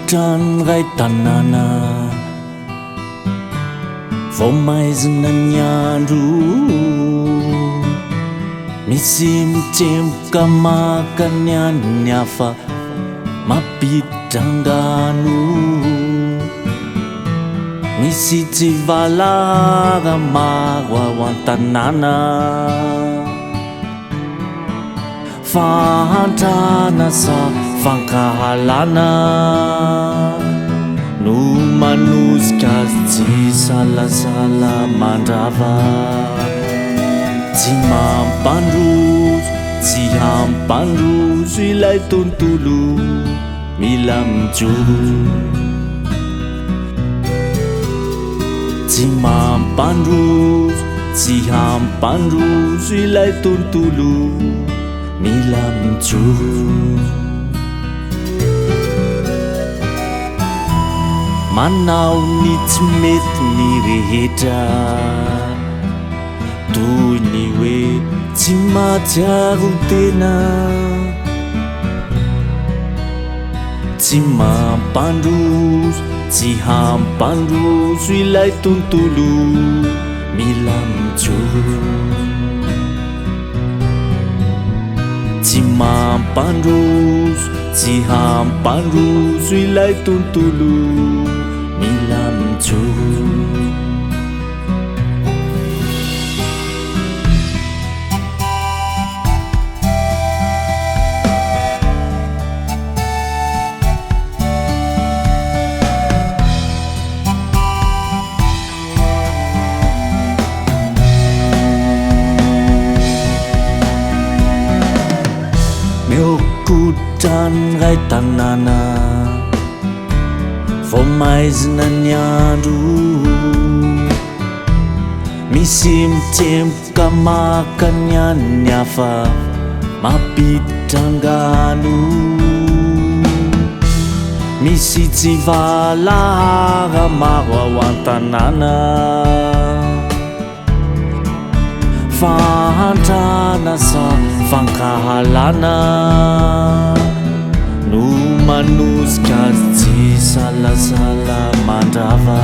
kutan ray tanana vao maizina ny andro misy mitsemboka maka ny any hafa mampiditra angano misy tsy valaga maro ao an-tanàna fahantrana sa fankahalana no manosika tsy salasala mandrava tsy mampandroso tsy hampandroso ilay tontolo mila mijoro tsy mampandroso tsy hampandroso ilay tontolo mila mijoro manao ny tsy mety ny rehetra toy ny hoe tsy mahatsiaro tena tsy mampandroso tsy hampandroso ilay tontolo mila mijoro tsy mampandroso tsy hampandroso ilay tontolo mila mijoro kutan ray tanana vao maizina ny andro misy mitsemboka maka ny any hafa mampiditra angano misy tsy valaga maro ao an-tanàna fahantrana sa fankahalana no manosika tsy salasala mandrava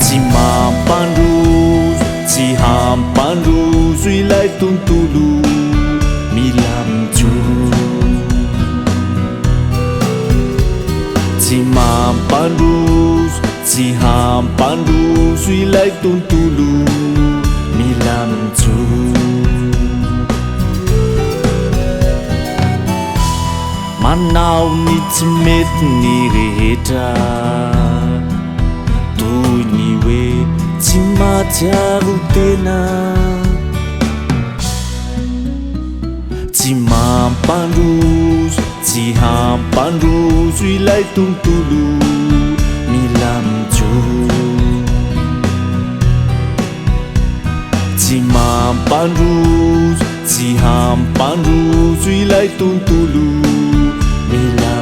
tsy mampandroso tsy hampandroso ilay tontolo mila mijoro tsy mampandroso tsy hampandroso ilay tontolo mila mijoro manao ny tsy mety ny rehetra toy ny hoe tsy mahatsiaro tena tsy mampandroso tsy hampandroso ilay tontolo mila mijoro tsy mampandroso tsy hampandroso ilay tontolo mila